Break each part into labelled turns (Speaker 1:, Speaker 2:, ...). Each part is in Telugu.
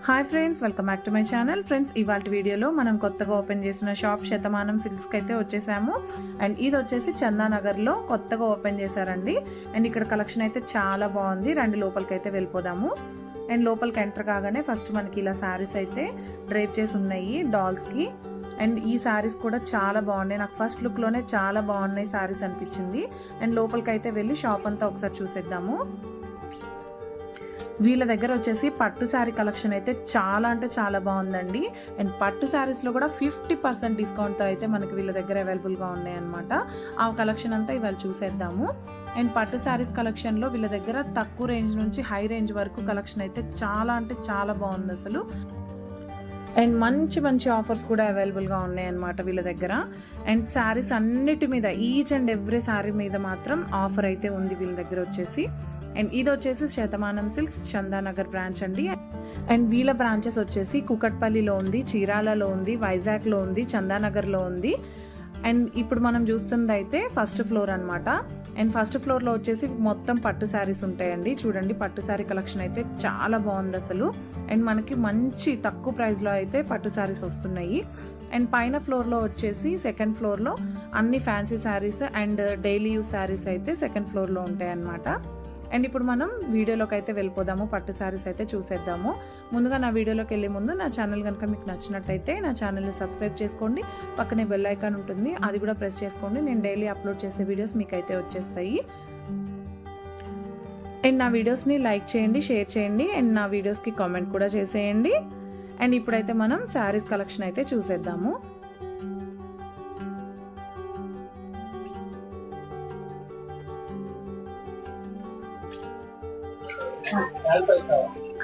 Speaker 1: Hi friends, welcome back to my channel. Friends, ఇవాళ వీడియోలో మనం కొత్తగా ఓపెన్ చేసిన షాప్ శతమానం సిల్క్స్కి అయితే వచ్చేసాము. అండ్ ఇది వచ్చేసి చందానగర్లో కొత్తగా ఓపెన్ చేశారండి. అండ్ ఇక్కడ కలెక్షన్ అయితే చాలా బాగుంది. రండి లోపలికి అయితే వెళ్ళిపోదాము. అండ్ లోపలికి ఎంటర్ కాగానే ఫస్ట్ మనకి ఇలా శారీస్ అయితే డ్రేప్ చేసి ఉన్నాయి డాల్స్కి. అండ్ ఈ శారీస్ కూడా చాలా బాగున్నాయి. నాకు ఫస్ట్ లుక్లోనే చాలా బాగున్నాయి శారీస్ అనిపించింది. అండ్ లోపలికి అయితే వెళ్ళి షాప్ అంతా ఒకసారి చూసేద్దాము. వీళ్ళ దగ్గర వచ్చేసి పట్టు శారీ కలెక్షన్ అయితే చాలా అంటే చాలా బాగుందండి. అండ్ పట్టు శారీస్లో కూడా 50% డిస్కౌంట్తో అయితే మనకి వీళ్ళ దగ్గర అవైలబుల్గా ఉన్నాయి అనమాట. ఆ కలెక్షన్ అంతా ఇవాళ చూసేద్దాము. అండ్ పట్టు శారీస్ కలెక్షన్లో వీళ్ళ దగ్గర తక్కువ రేంజ్ నుంచి హై రేంజ్ వరకు కలెక్షన్ అయితే చాలా అంటే చాలా బాగుంది అసలు. అండ్ మంచి మంచి ఆఫర్స్ కూడా అవైలబుల్గా ఉన్నాయన్నమాట వీళ్ళ దగ్గర. అండ్ శారీస్ అన్నిటి మీద ఈచ్ అండ్ ఎవ్రీ శారీ మీద మాత్రం ఆఫర్ అయితే ఉంది వీళ్ళ దగ్గర వచ్చేసి. అండ్ ఇది వచ్చేసి శతమానం సిల్క్స్ చందానగర్ బ్రాంచ్ అండి. అండ్ వీళ్ళ బ్రాంచెస్ వచ్చేసి కుకట్పల్లిలో ఉంది, చీరాలలో ఉంది, వైజాగ్లో ఉంది, చందానగర్లో ఉంది. అండ్ ఇప్పుడు మనం చూస్తుంది అయితే ఫస్ట్ ఫ్లోర్ అనమాట. అండ్ ఫస్ట్ ఫ్లోర్లో వచ్చేసి మొత్తం పట్టు శారీస్ ఉంటాయండి. చూడండి, పట్టు శారీ కలెక్షన్ అయితే చాలా బాగుంది అసలు. అండ్ మనకి మంచి తక్కువ ప్రైస్లో అయితే పట్టు శారీస్ వస్తున్నాయి. అండ్ పైన ఫ్లోర్లో వచ్చేసి సెకండ్ ఫ్లోర్లో అన్ని fancy saris and daily use saris అయితే సెకండ్ ఫ్లోర్లో ఉంటాయి అన్నమాట. అండ్ ఇప్పుడు మనం వీడియోలోకి అయితే వెళ్ళిపోదాము. పట్టు శారీస్ అయితే చూసేద్దాము. ముందుగా నా వీడియోలోకి వెళ్ళే ముందు నా ఛానల్ కనుక మీకు నచ్చినట్టయితే నా ఛానల్ని సబ్స్క్రైబ్ చేసుకోండి. పక్కనే బెల్ ఐకాన్ ఉంటుంది, అది కూడా ప్రెస్ చేసుకోండి. నేను డైలీ అప్లోడ్ చేసే వీడియోస్ మీకు అయితే వచ్చేస్తాయి. అండ్ నా వీడియోస్ని లైక్ చేయండి, షేర్ చేయండి. అండ్ నా వీడియోస్కి కామెంట్ కూడా చేసేయండి. అండ్ ఇప్పుడైతే మనం శారీస్ కలెక్షన్ అయితే చూసేద్దాము.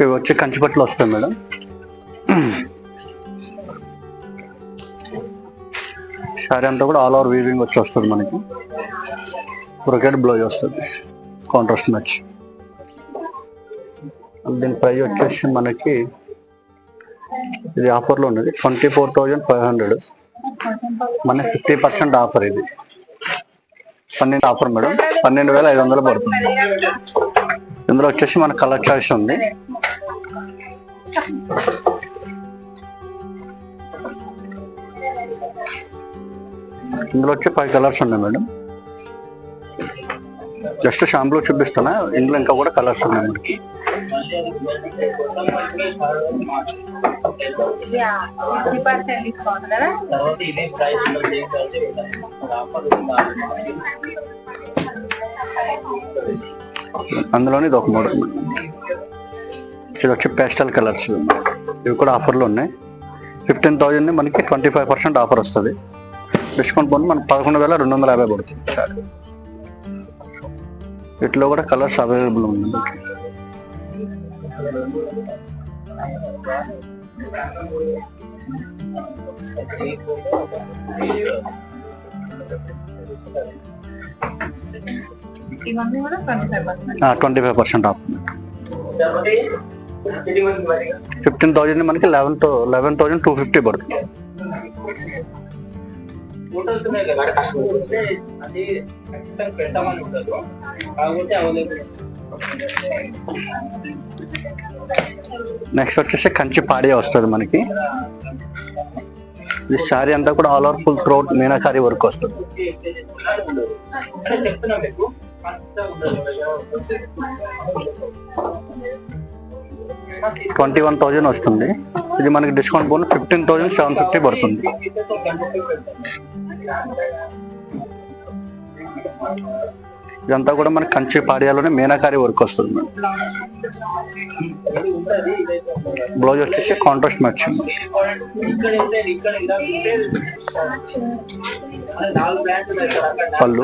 Speaker 2: ఇవి వచ్చి కంచిపట్లు వస్తాయి మేడం. శారీ అంతా కూడా ఆల్ ఓవర్ వీవింగ్ వచ్చి వస్తుంది మనకి. బ్రొకెట్ బ్లౌజ్ వస్తుంది, కాంట్రాస్ట్ మ్యాచ్. దీని ప్రైస్ వచ్చేసి మనకి ఇది ఆఫర్లో ఉన్నది 24,500. మన 50% ఆఫర్. ఇది 12 ఆఫర్ మేడం, 12,500 పడుతుంది. ఇందులో వచ్చేసి మన కలర్ చాయిస్ ఉంది. ఇందులో వచ్చి 5 కలర్స్ ఉన్నాయి మేడం. జస్ట్ షాంపులో చూపిస్తున్నా, ఇందులో ఇంకా కూడా కలర్స్ ఉన్నాయి మనకి. అందులోని ఇది ఒక మోడల్. ఇది వచ్చి పేస్టల్ కలర్స్, ఇవి కూడా ఆఫర్లో ఉన్నాయి. 15,000 మనకి 25% ఆఫర్ వస్తుంది. డిస్కౌంట్ పోతే మనకి 11,250 పడుతుంది. వీటిలో కూడా కలర్స్ అవైలబుల్ ఉంది.
Speaker 1: ఇవన్నీ కూడా
Speaker 2: 25% ఆఫ్. 15,000 మనకి 11,250 పడుతుంది. నెక్స్ట్ వచ్చేసి కంచి పాడియా వస్తుంది మనకి. ఈ శారీ అంతా కూడా all over full throat meenakari work వస్తుంది. 21,000 వస్తుంది. ఇది మనకి డిస్కౌంట్ పోను 15,750 పడుతుంది. ఇదంతా కూడా మనకి కంచి పాడియాలోనే మీనాకారి వర్క్ వస్తుంది మేడం. బ్లౌజ్ వచ్చేసి కాంట్రాస్ట్ మ్యాచ్. పళ్ళు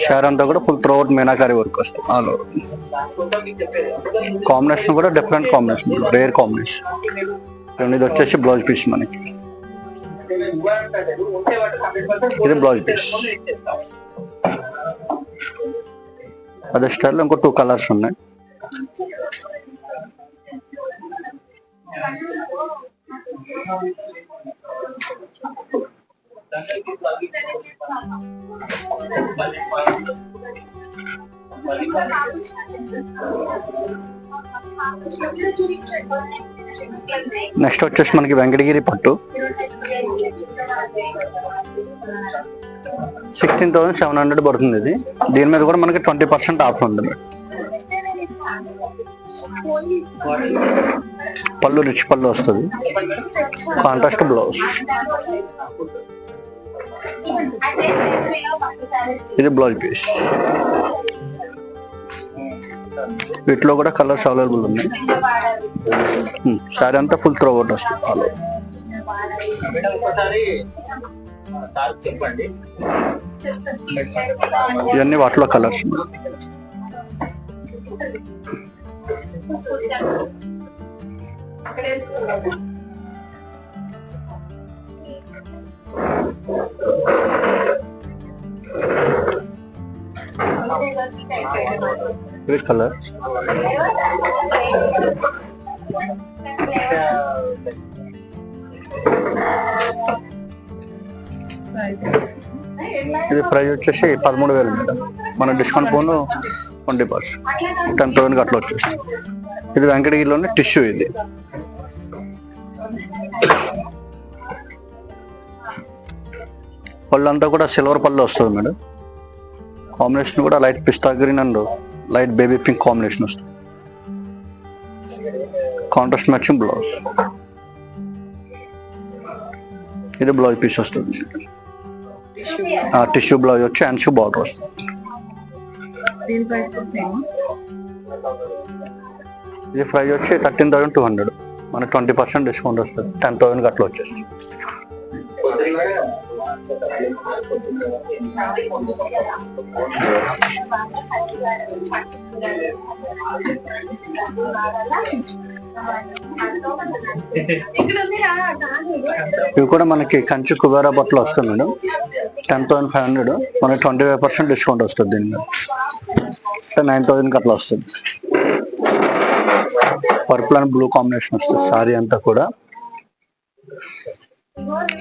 Speaker 2: షేర్ అంతా కూడా ఫుల్ త్రూఅవుట్ మీనాకారి వర్క్ వస్తుంది ఆల్ ఓవర్. కాంబినేషన్ కూడా డిఫరెంట్ కాంబినేషన్, రేర్ కాంబినేషన్. ఇది వచ్చేసి బ్లౌజ్ పీస్ మనకి. ఇది బ్లౌజ్ పీస్. అదే స్టైల్లో ఇంకో 2 కలర్స్ ఉన్నాయి. నెక్స్ట్ వచ్చేసి మనకి వెంకటగిరి పట్టు 16,700 పడుతుంది ఇది. దీని మీద కూడా మనకి 20% ఆఫ్ ఉంది. పళ్ళు రిచ్ పళ్ళు వస్తుంది, కాంట్రాస్ట్ బ్లౌజ్. ఇది బ్లౌజ్ పీస్. వీటిలో కూడా కలర్స్ అవైలబుల్ ఉన్నాయి. సారీ అంతా ఫుల్ త్రో అవుట్ వస్తుంది ఆల్ ఓవర్. ఇవన్నీ వాటిలో కలర్స్. ఇది కలర్. ఇది ప్రైస్ వచ్చేసి 13,000 మేడం. మన డిస్కౌంట్ పోను 20%, 10,000 అట్లా వచ్చేసి. ఇది వెంకటగిరిలోనే టిష్యూ. ఇది పళ్ళంతా కూడా సిల్వర్ పళ్ళు వస్తుంది మేడం. కాంబినేషన్ కూడా light pista green and light baby pink combination వస్తుంది. Contrast matching blouse. ఇది బ్లౌజ్ పీస్ వస్తుంది. టిష్యూ బ్లౌజ్ వచ్చి హ్యాండ్స్ బార్డర్ వస్తుంది. ఇది ప్రైస్ వచ్చి 13,200. మనకి 20% డిస్కౌంట్ వస్తుంది. 10,000 అట్లా వచ్చేసి. ఇవి కూడా మనకి కంచి కుబేరా బట్టలు వస్తుంది మేడం. 10,500. మనకి 25% డిస్కౌంట్ వస్తుంది. దీని మీద 9,000 అట్లా వస్తుంది. పర్పుల్ అండ్ బ్లూ కాంబినేషన్ వస్తుంది సారీ అంతా కూడా.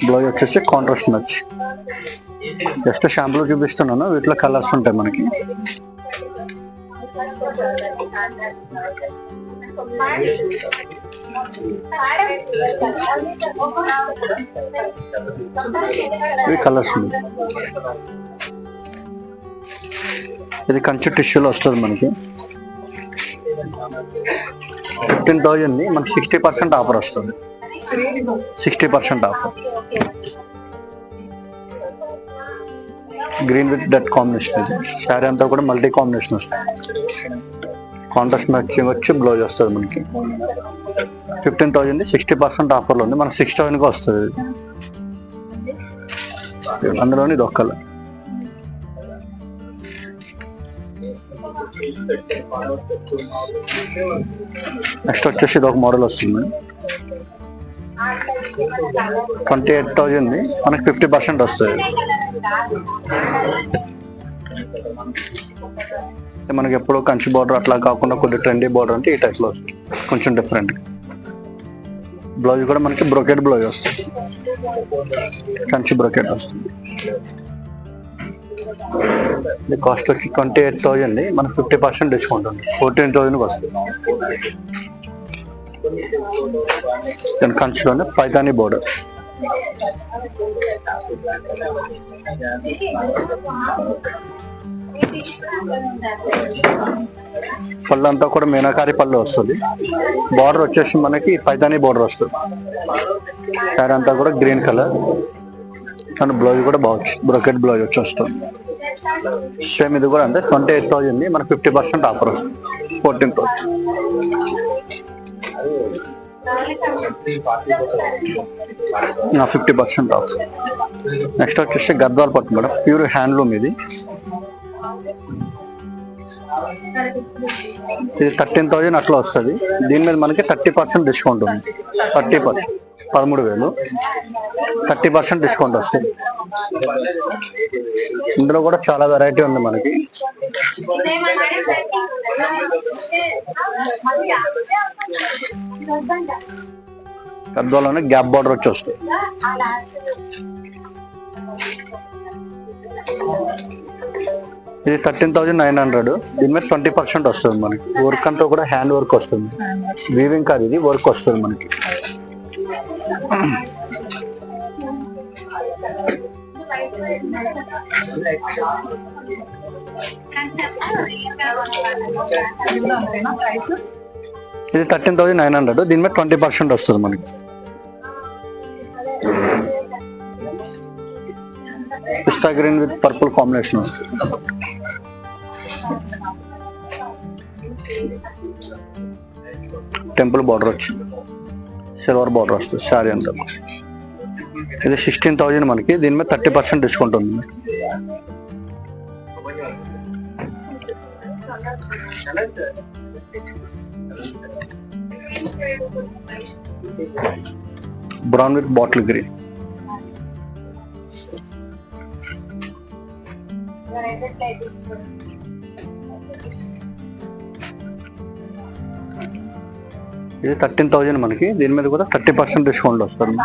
Speaker 2: బ్లౌజ్ వచ్చేసి కాంట్రాస్ట్ మ్యాచ్. జస్ట్ షాంపుల్ చూపిస్తున్నాను. వీటిలో కలర్స్ ఉంటాయి మనకి. ఇవి కలర్స్. ఇది కంచి టిష్యూలో వస్తుంది మనకి. 15,000 మనకి 60% ఆఫర్ వస్తుంది. 60% offer. Green with dot combination. ఇది శారీ అంతా కూడా మల్టీ కాంబినేషన్ వస్తుంది. కాంట్రాస్ట్ మ్యాచింగ్ వచ్చి బ్లౌజ్ వస్తుంది మనకి. 15,000 60% ఆఫర్లో ఉంది. మనకి 6,000 వస్తుంది. అందులోని ఇది ఒక్కల. నెక్స్ట్ వచ్చేసి ఇది ఒక మోడల్ వస్తుంది. 28,000 మనకి 50% వస్తుంది. మనకి ఎప్పుడు కంచి బార్డర్ అట్లా కాకుండా కొద్ది ట్రెండీ బార్డర్ అంటే ఈ టైప్ లో వస్తుంది. కొంచెం డిఫరెంట్. బ్లౌజ్ కూడా మనకి బ్రోకెట్ బ్లౌజ్ వస్తుంది. కంచి బ్రోకెట్ వస్తుంది. ఇది కాస్ట్ వచ్చి 28,000. మనకి 50% డిస్కౌంట్ ఉంది. 14,000 వస్తుంది. దాని కంచిలోనే పైతానీ బోర్డర్. పళ్ళు అంతా కూడా మీనాకారి పళ్ళు వస్తుంది. బార్డర్ వచ్చేసి మనకి పైతానీ బోర్డర్ వస్తుంది. శారీ అంతా కూడా గ్రీన్ కలర్ అండ్ బ్లౌజ్ కూడా బాగుంది. బ్రోకెట్ బ్లౌజ్ వచ్చి వస్తుంది. సేమ్ ఇది కూడా అంతే 28,000. మనకి 50% ఆఫర్ వస్తుంది. 14,000. 50% ఆఫ్. నెక్స్ట్ వచ్చేసి గద్వాల్ పట్టు మేడం. Pure handloom. ఇది 13,000 అట్లా వస్తుంది. దీని మీద మనకి 30% డిస్కౌంట్ ఉంది. 30%, 13,000. 30% డిస్కౌంట్ వస్తుంది. ఇందులో కూడా చాలా వెరైటీ ఉంది మనకి. గద్వాలోనే గ్యాప్ బార్డర్ వచ్చి వస్తుంది. ఇది 13,900. దీని మీద 20% వస్తుంది మనకి. వర్క్ అంతా కూడా హ్యాండ్ వర్క్ వస్తుంది, వీవింగ్ కాదు, ఇది వర్క్ వస్తుంది మనకి. ఇది 13,900. దీని మీద 20% వస్తుంది మనకి. పిస్తా గ్రీన్ విత్ పర్పుల్ కాంబినేషన్ వస్తుంది. టెంపుల్ బార్డర్ వచ్చింది, సిల్వర్ బార్డర్ వస్తుంది శారీ అంతా. ఇది 16,000 మనకి. దీని మీద 30% డిస్కౌంట్ ఉంది. Brown with bottle green. ఇది 13,000 మనకి. దీని మీద కూడా 30% డిస్కౌంట్ వస్తుంది.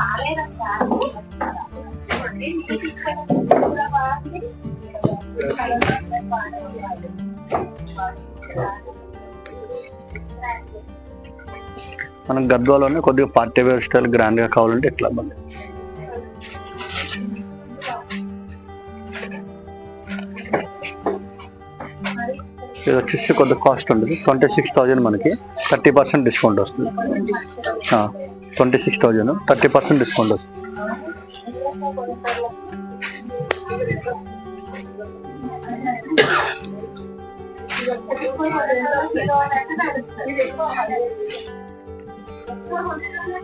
Speaker 2: మనం గద్వాలోనే కొద్దిగా పార్టీ వేర్ స్టైల్ గ్రాండ్ గా కావాలంటే ఇట్లా మళ్ళీ. ఇది వచ్చేసి కొద్దిగా కాస్ట్ ఉంటుంది. 26,000 మనకి. 30% డిస్కౌంట్ వస్తుంది. 26,000 30% డిస్కౌంట్ వస్తుంది.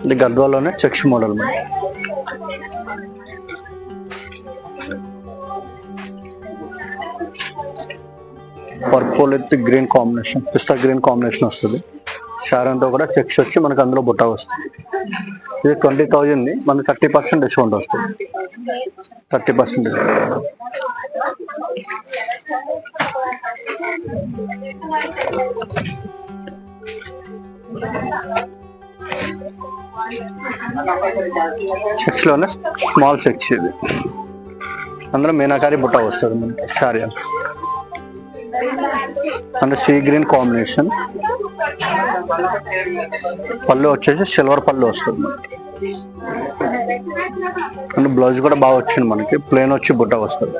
Speaker 2: ఇది గద్వాలోనే చెక్స్ మోడల్ మనకి. Purple with green combination, pista green combination వస్తుంది. శారీ అంతా కూడా చెక్స్ వచ్చి మనకి అందులో బుట్ట వస్తుంది. ఇది 20,000 మనకి 30% డిస్కౌంట్ వస్తుంది. 30% డిస్కౌంట్. చెక్స్ లోనే స్మాల్ చెక్స్. ఇది అందులో మీనాకారి బుట్ట వస్తుంది మనకి శారీ అంతా. అంటే సీ గ్రీన్ కాంబినేషన్. పళ్ళు వచ్చేసి సిల్వర్ పళ్ళు వస్తుంది మనకి. అంటే బ్లౌజ్ కూడా బాగా వచ్చింది మనకి. ప్లెయిన్ వచ్చి బుట్ట వస్తుంది.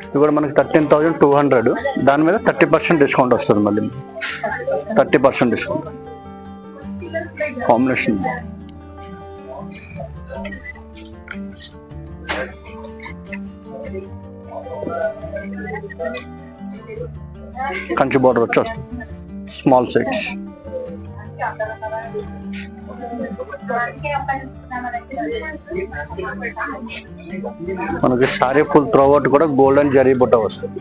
Speaker 2: ఇది కూడా మనకి 13,200. దాని మీద 30% డిస్కౌంట్ వస్తుంది మళ్ళీ. 30% డిస్కౌంట్. కాంబినేషన్ కంచి బార్డర్ వచ్చి వస్తుంది. Small size. మనకి సారీ ఫుల్ త్రూ అవుట్ కూడా గోల్డెన్ జరీ బుట్ట వస్తుంది.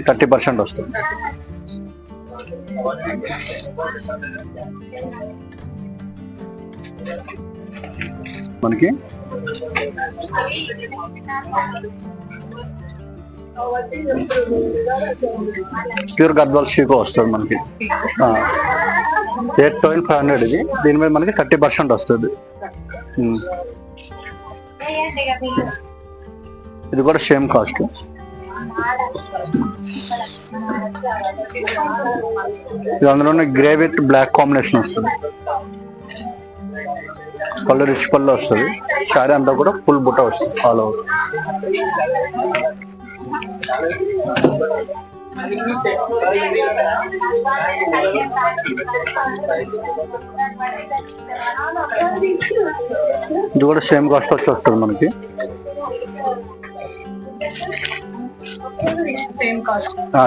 Speaker 2: 30% వస్తుంది. మనకి ప్యూర్ గద్వాల్ షీకో వస్తుంది మనకి. 8,500 ఇది. దీని మీద మనకి 30% వస్తుంది. ఇది కూడా సేమ్ కాస్ట్. ఇది అందులోనే గ్రే విత్ బ్లాక్ కాంబినేషన్ వస్తుంది. పళ్ళు రిచ్ పళ్ళు వస్తుంది. శారీ అంతా కూడా ఫుల్ బుట్ట వస్తుంది ఆల్ ఓవర్. ఇది కూడా సేమ్ కాస్ట్ వచ్చి వస్తుంది మనకి.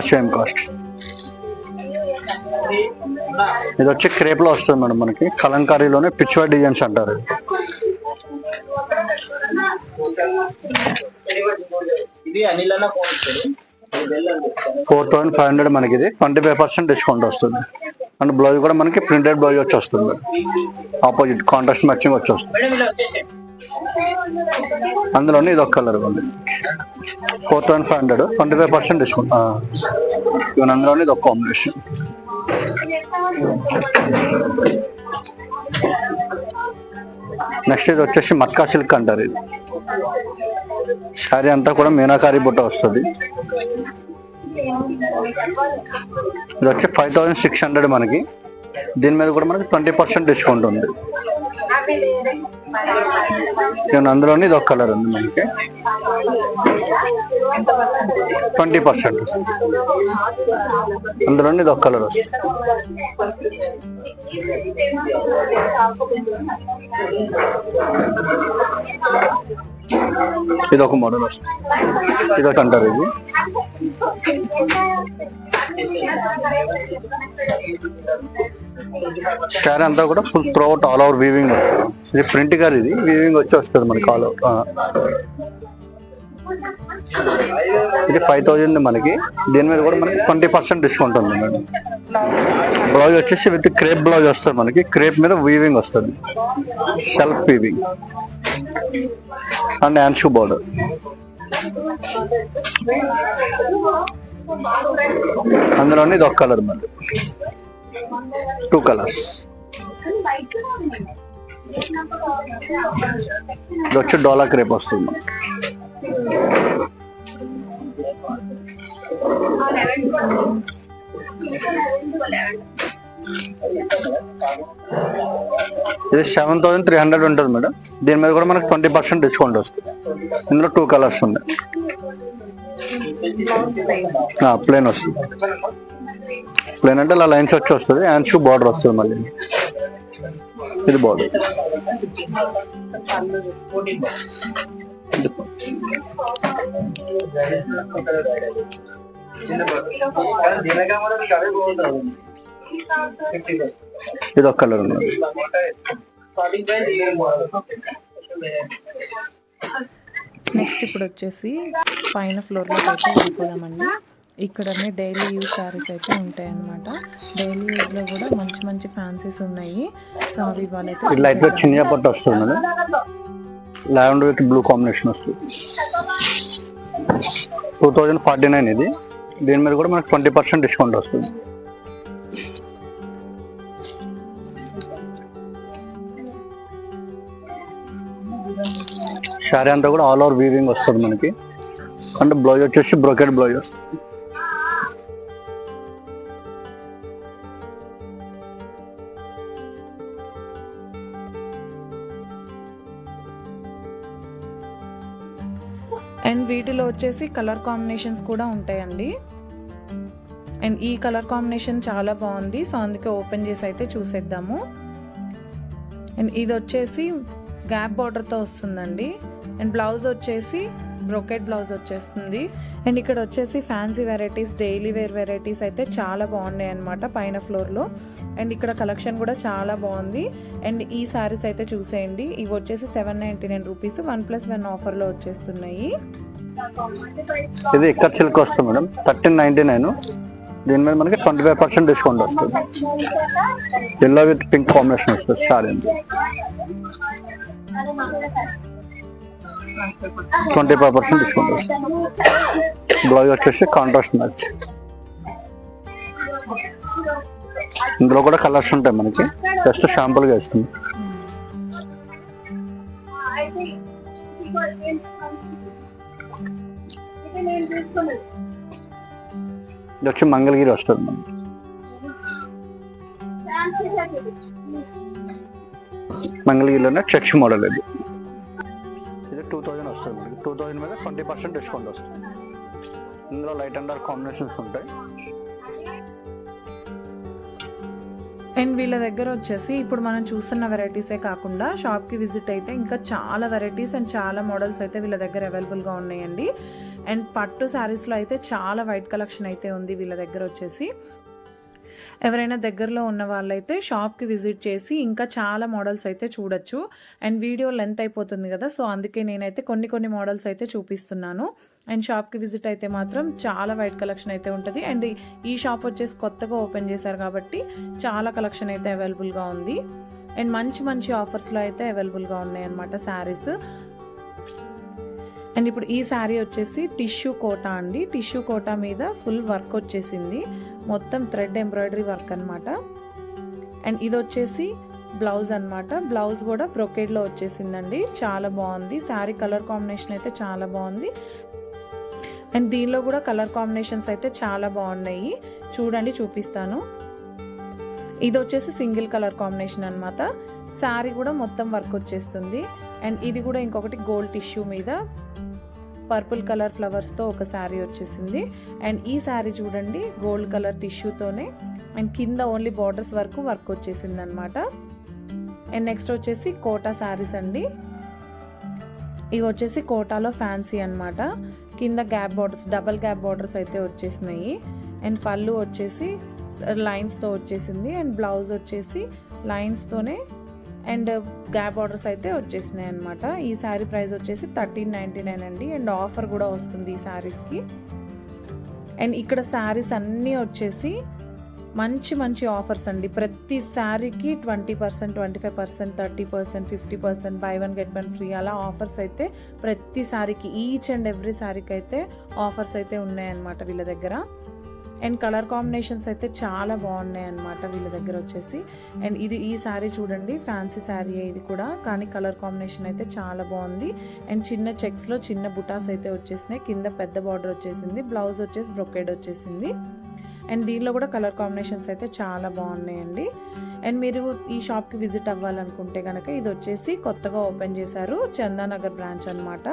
Speaker 2: Same cost. ఇది వచ్చి క్రేప్ లో వస్తుంది మేడం మనకి. కలంకారీలోనే పిచ్వా డిజైన్స్ అంటారు. 4,500 మనకి. ఇది 25% డిస్కౌంట్ వస్తుంది. అండ్ బ్లౌజ్ కూడా మనకి ప్రింటెడ్ బ్లౌజ్ వచ్చి వస్తుంది. ఆపోజిట్ కాంట్రాస్ట్ మ్యాచింగ్ వచ్చి వస్తుంది. అందులోనే ఇది ఒక కలర్ ఉంది. 4,500 25% డిస్కౌంట్. ఇవన్నీ అందులోనే ఇది ఒక కాంబినేషన్. నెక్స్ట్ ఇది వచ్చేసి మట్కా సిల్క్ అంటారు. ఇది శారీ అంతా కూడా మీనాకారి బుట్ట వస్తుంది. ఇది వచ్చి 5600 మనకి. దీని మీద కూడా మనకి 20% డిస్కౌంట్ ఉంది. అందులోని ఇది ఒక కలర్ ఉంది మనకి 20%. అందులోని ఇది ఒక కలర్ వస్తుంది. ఇది ఒక మోడల్ వస్తుంది. ఇది ఒక అంటారు. ఇది శారీ అంతా కూడా full through out all over weaving వస్తుంది. ఇది ప్రింట్ గారు, ఇది వీవింగ్ వచ్చి వస్తుంది మనకి ఆల్ ఓవర్. ఇది 5000 మనకి. దీని మీద కూడా మనకి 20% డిస్కౌంట్ ఉంది మేడం. బ్లౌజ్ వచ్చేసి విత్ క్రేప్ బ్లౌజ్ వస్తుంది మనకి. క్రేప్ మీద వీవింగ్ వస్తుంది, self weaving and hand shoe border. అందులోని ఇది ఒక కలర్ మరి, 2 కలర్స్. ఇది వచ్చి డోలా క్రేప్ వస్తుంది మనకి. ఇది 7300 ఉంటుంది మేడం. దీని మీద కూడా మనకి 20% డిస్కౌంట్ వస్తుంది. ఇందులో 2 కలర్స్ ఉన్నాయి. ప్లేన్ వస్తుంది. ప్లేన్ అంటే ఇలా లైన్స్ వచ్చి వస్తుంది. హ్యాండ్ షూ బార్డర్ వస్తుంది మళ్ళీ. ఇది బార్డర్. ఇది ఒక కలర్ ఉన్నది.
Speaker 1: నెక్స్ట్ ఇప్పుడు వచ్చేసి పైన ఫ్లోర్లో అయితే వెళ్ళిపోదామండి. ఇక్కడనే డైలీ యూజ్ శారీస్ అయితే ఉంటాయి అన్నమాట. డైలీ యూజ్ లో కూడా మంచి మంచి ఫ్యాన్సీస్ ఉన్నాయి. సో అవి వాళ్ళైతే
Speaker 2: లైట్ వెయిట్ చిన్న పట్టు వస్తుంది. లావెండర్ విత్ బ్లూ కాంబినేషన్ వస్తుంది. 2049 ఇది. దీని మీద కూడా మనకు 20% డిస్కౌంట్ వస్తుంది. శారీ అంతా కూడా ఆల్ ఓవర్ వీవింగ్ వస్తుంది మనకి. అంటే బ్లౌజ్ వచ్చేసి బ్రోకెట్ బ్లౌజ్ వస్తుంది.
Speaker 1: అండ్ వీటిలో వచ్చేసి కలర్ కాంబినేషన్స్ కూడా ఉంటాయండి. అండ్ ఈ కలర్ కాంబినేషన్ చాలా బాగుంది. సో అందుకే ఓపెన్ చేసి అయితే చూసేద్దాము. అండ్ ఇది వచ్చేసి గ్యాప్ బార్డర్తో వస్తుందండి. అండ్ బ్లౌజ్ వచ్చేసి బ్రోకెట్ బ్లౌజ్ వచ్చేస్తుంది. అండ్ ఇక్కడ వచ్చేసి fancy varieties, daily wear varieties అయితే చాలా బాగున్నాయి అనమాట పైన ఫ్లోర్లో. అండ్ ఇక్కడ కలెక్షన్ కూడా చాలా బాగుంది. అండ్ ఈ సారీస్ అయితే చూసేయండి. ఇవి వచ్చేసి 799 రూపీస్ 1+1 ఆఫర్లో వచ్చేస్తున్నాయి.
Speaker 2: ఇది ఇక్కడ సిల్క్ వస్తుంది మేడం, 1399. దీని మీద మనకి 25% డిస్కౌంట్ వస్తుంది. ఎల్లో విత్ పింక్ కాంబినేషన్ వస్తుంది సారీ. 25% డిస్కౌంట్ వస్తుంది. బ్లౌజ్ వచ్చేసి కాంట్రాస్ట్ మ్యాచ్. ఇందులో కూడా కలర్స్ ఉంటాయి మనకి. జస్ట్ శాంపుల్ గా ఇస్తుంది. ఇది వచ్చి మంగళగిరి వస్తుంది మనకి. మంగళగిరిలోనే చెక్స్ మోడల్. ఇది 2000 వస్తుంది మనకి. 2000 మీద 20% డిస్కౌంట్ వస్తుంది. ఇందులో లైట్ అండ్ డార్క్ కాంబినేషన్స్ ఉంటాయి.
Speaker 1: అండ్ వీళ్ళ దగ్గర వచ్చేసి ఇప్పుడు మనం చూస్తున్న వెరైటీసే కాకుండా షాప్కి విజిట్ అయితే ఇంకా చాలా వెరైటీస్ అండ్ చాలా మోడల్స్ అయితే వీళ్ళ దగ్గర అవైలబుల్గా ఉన్నాయండి. అండ్ పట్టు శారీస్లో అయితే చాలా వైట్ కలెక్షన్ అయితే ఉంది వీళ్ళ దగ్గర వచ్చేసి. ఎవరైనా దగ్గరలో ఉన్న వాళ్ళైతే షాప్కి విజిట్ చేసి ఇంకా చాలా మోడల్స్ అయితే చూడొచ్చు. అండ్ వీడియో లెంత్ అయిపోతుంది కదా, సో అందుకే నేనైతే కొన్ని మోడల్స్ అయితే చూపిస్తున్నాను. అండ్ షాప్కి విజిట్ అయితే మాత్రం చాలా వైట్ కలెక్షన్ అయితే ఉంటుంది. అండ్ ఈ షాప్ వచ్చేసి కొత్తగా ఓపెన్ చేశారు కాబట్టి చాలా కలెక్షన్ అయితే అవైలబుల్గా ఉంది. అండ్ మంచి ఆఫర్స్లో అయితే అవైలబుల్గా ఉన్నాయి అన్నమాట శారీస్. అండ్ ఇప్పుడు ఈ శారీ వచ్చేసి టిష్యూ కోటా అండి. టిష్యూ కోటా మీద ఫుల్ వర్క్ వచ్చేసింది, మొత్తం థ్రెడ్ ఎంబ్రాయిడరీ వర్క్ అనమాట. అండ్ ఇది వచ్చేసి బ్లౌజ్ అన్నమాట. బ్లౌజ్ కూడా బ్రొకేడ్లో వచ్చేసిందండి. చాలా బాగుంది. శారీ కలర్ కాంబినేషన్ అయితే చాలా బాగుంది. అండ్ దీనిలో కూడా కలర్ కాంబినేషన్స్ అయితే చాలా బాగున్నాయి. చూడండి, చూపిస్తాను. ఇది వచ్చేసి సింగిల్ కలర్ కాంబినేషన్ అన్నమాట. శారీ కూడా మొత్తం వర్క్ వచ్చేస్తుంది. అండ్ ఇది కూడా ఇంకొకటి గోల్డ్ టిష్యూ మీద పర్పుల్ కలర్ ఫ్లవర్స్తో ఒక శారీ వచ్చేసింది. అండ్ ఈ శారీ చూడండి, గోల్డ్ కలర్ టిష్యూతోనే అండ్ కింద ఓన్లీ బార్డర్స్ వరకు వర్క్ వచ్చేసింది అనమాట. అండ్ నెక్స్ట్ వచ్చేసి కోటా శారీస్ అండి. ఇవి వచ్చేసి కోటాలో ఫ్యాన్సీ అన్నమాట. కింద gap borders, double gap borders అయితే వచ్చేసినాయి. అండ్ పళ్ళు వచ్చేసి లైన్స్తో వచ్చేసింది. అండ్ బ్లౌజ్ వచ్చేసి లైన్స్తోనే అండ్ గ్యాప్ బార్డర్స్ అయితే వచ్చేసినాయి అనమాట. ఈ శారీ ప్రైస్ వచ్చేసి 1399 అండి. అండ్ ఆఫర్ కూడా వస్తుంది ఈ శారీస్కి. అండ్ ఇక్కడ శారీస్ అన్నీ వచ్చేసి మంచి మంచి ఆఫర్స్ అండి. ప్రతి శారీకి 20%, 25%, 30%, 50%, by one get one free అలా ఆఫర్స్ అయితే ప్రతి శారీకి, ఈచ్ అండ్ ఎవ్రీ శారీకి అయితే ఆఫర్స్ అయితే ఉన్నాయన్నమాట వీళ్ళ దగ్గర. అండ్ కలర్ కాంబినేషన్స్ అయితే చాలా బాగున్నాయి అన్నమాట వీళ్ళ దగ్గర వచ్చేసి. అండ్ ఈ శారీ చూడండి, ఫ్యాన్సీ శారీ ఇది కూడా, కానీ కలర్ కాంబినేషన్ అయితే చాలా బాగుంది. అండ్ చిన్న చెక్స్లో చిన్న బుటాస్ అయితే వచ్చేసినాయి. కింద పెద్ద బార్డర్ వచ్చేసింది. బ్లౌజ్ వచ్చేసి బ్రొకేడ్ వచ్చేసింది. అండ్ దీనిలో కూడా కలర్ కాంబినేషన్స్ అయితే చాలా బాగున్నాయండి. అండ్ మీరు ఈ షాప్కి విజిట్ అవ్వాలనుకుంటే కనుక ఇది వచ్చేసి కొత్తగా ఓపెన్ చేశారు, చందానగర్ బ్రాంచ్ అన్నమాట.